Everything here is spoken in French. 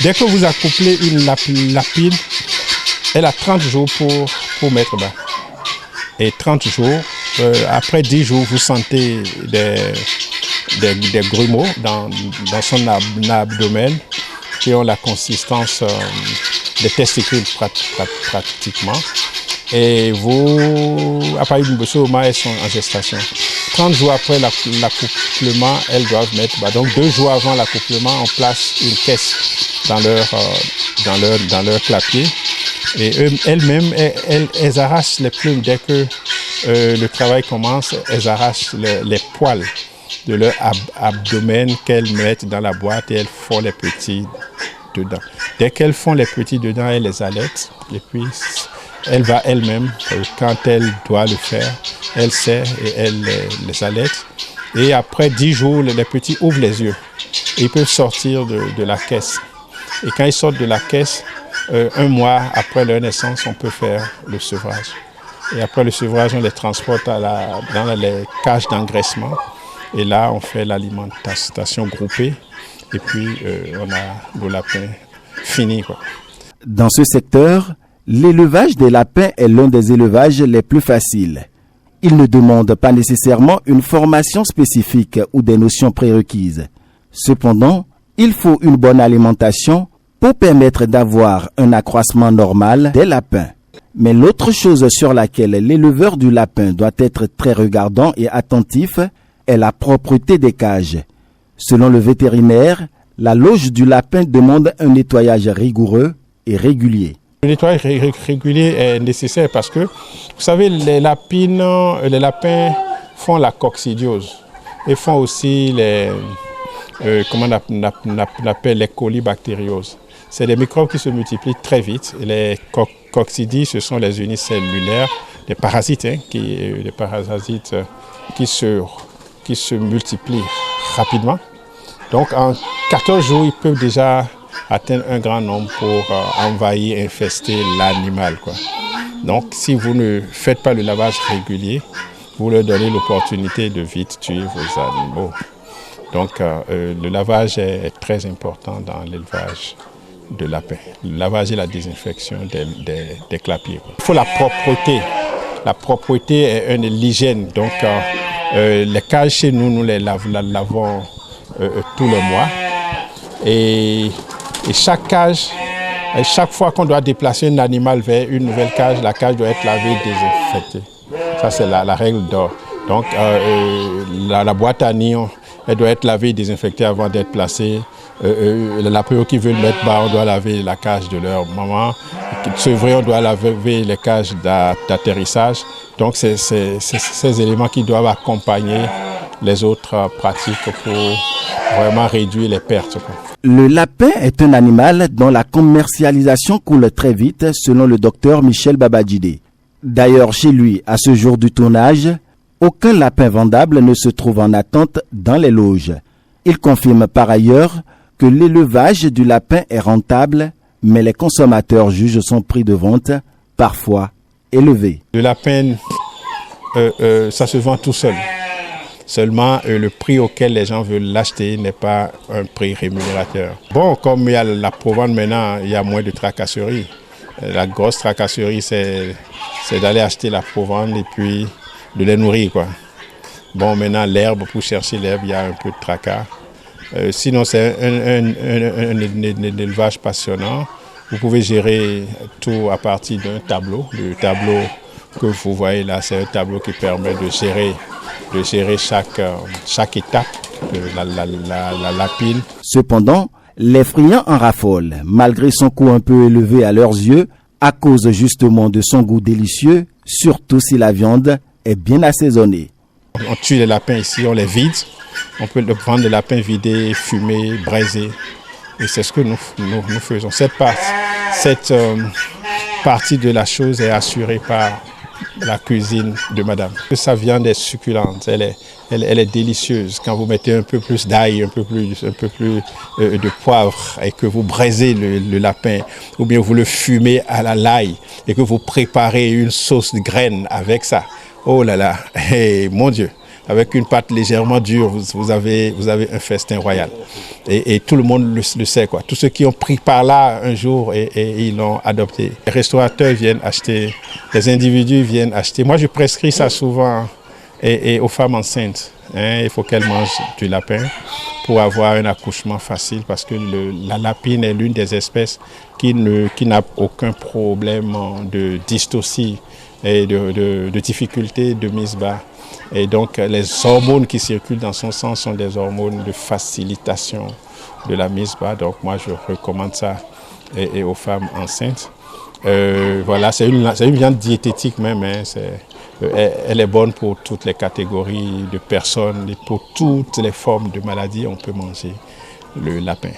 Dès que vous accouplez une lapine, elle a 30 jours pour mettre bas. Et 30 jours, après 10 jours, vous sentez des grumeaux dans son abdomen qui ont la consistance des testicules pratiquement. Et après une moment, elles sont en gestation. 30 jours après l'accouplement, elles doivent mettre bas. Donc 2 jours avant l'accouplement, on place une caisse dans leur clapier. Et elles-mêmes, elles arrachent les plumes dès que le travail commence. Elles arrachent les poils de leur abdomen qu'elles mettent dans la boîte et elles font les petits dedans. Dès qu'elles font les petits dedans, elles les allaitent. Et puis, elle va elle-même, quand elle doit le faire, elle sait et elle les allaite. Et après 10 jours, les petits ouvrent les yeux. Et ils peuvent sortir de la caisse. Et quand ils sortent de la caisse, 1 mois après leur naissance, on peut faire le sevrage. Et après le sevrage, on les transporte dans les cages d'engraissement. Et là, on fait l'alimentation groupée. Et puis, on a le lapin fini, quoi. Dans ce secteur, l'élevage des lapins est l'un des élevages les plus faciles. Il ne demande pas nécessairement une formation spécifique ou des notions prérequises. Cependant, il faut une bonne alimentation pour permettre d'avoir un accroissement normal des lapins. Mais l'autre chose sur laquelle l'éleveur du lapin doit être très regardant et attentif est la propreté des cages. Selon le vétérinaire, la loge du lapin demande un nettoyage rigoureux et régulier. Le nettoyage régulier est nécessaire parce que, vous savez, les lapins font la coccidiose et font aussi comment on appelle les colibactérioses. C'est des microbes qui se multiplient très vite. Et les coccidies, ce sont les unicellulaires, des parasites, qui se multiplient rapidement. Donc en 14 jours, ils peuvent déjà atteindre un grand nombre pour envahir, infester l'animal, quoi. Donc si vous ne faites pas le lavage régulier, vous leur donnez l'opportunité de vite tuer vos animaux. Donc le lavage est très important dans l'élevage de lapins. Le lavage et la désinfection des clapiers, quoi. Il faut la propreté. La propreté est l'hygiène. Donc les cages chez nous, nous les lavons tous les mois. Et chaque cage, chaque fois qu'on doit déplacer un animal vers une nouvelle cage, la cage doit être lavée et désinfectée. Ça, c'est la règle d'or. Donc, la boîte à nids, elle doit être lavée et désinfectée avant d'être placée. Les lapins qui veulent mettre bas, on doit laver la cage de leur maman. C'est vrai, on doit laver les cages d'atterrissage. Donc, c'est ces éléments qui doivent accompagner les autres pratiques pour vraiment réduire les pertes, quoi. Le lapin est un animal dont la commercialisation coule très vite, selon le docteur Michel Babadjide. D'ailleurs, chez lui, à ce jour du tournage, aucun lapin vendable ne se trouve en attente dans les loges. Il confirme par ailleurs que l'élevage du lapin est rentable, mais les consommateurs jugent son prix de vente parfois élevé. Le lapin, ça se vend tout seul. Seulement, le prix auquel les gens veulent l'acheter n'est pas un prix rémunérateur. Bon, comme il y a la provente maintenant, il y a moins de tracasseries. La grosse tracasserie, c'est d'aller acheter la provente et puis de les nourrir, quoi. Bon, maintenant, l'herbe, pour chercher l'herbe, il y a un peu de tracas. Sinon, c'est un élevage passionnant. Vous pouvez gérer tout à partir d'un tableau. Le tableau que vous voyez là, c'est un tableau qui permet de gérer chaque étape de la lapine. Cependant, les friands en raffolent, malgré son coût un peu élevé à leurs yeux, à cause justement de son goût délicieux, surtout si la viande est bien assaisonnée. On tue les lapins ici, on les vide. On peut prendre les lapins vidés, fumés, braisés. Et c'est ce que nous faisons. Cette partie de la chose est assurée par la cuisine de madame. Sa viande est succulente, elle est délicieuse. Quand vous mettez un peu plus d'ail, un peu plus de poivre et que vous braisez le lapin, ou bien vous le fumez à l'ail et que vous préparez une sauce de graines avec ça, oh là là, hey, mon Dieu, avec une pâte légèrement dure, vous avez un festin royal. Et tout le monde le sait, quoi. Tous ceux qui ont pris par là un jour et ils l'ont adopté. Les restaurateurs viennent acheter, les individus viennent acheter. Moi, je prescris ça souvent et aux femmes enceintes. Il faut qu'elles mangent du lapin pour avoir un accouchement facile, parce que la lapine est l'une des espèces qui n'a aucun problème de dystocie et de difficulté de mise bas. Et donc les hormones qui circulent dans son sang sont des hormones de facilitation de la mise bas. Donc moi je recommande ça et aux femmes enceintes. Voilà, c'est une viande diététique même. Elle est bonne pour toutes les catégories de personnes et pour toutes les formes de maladies. On peut manger le lapin.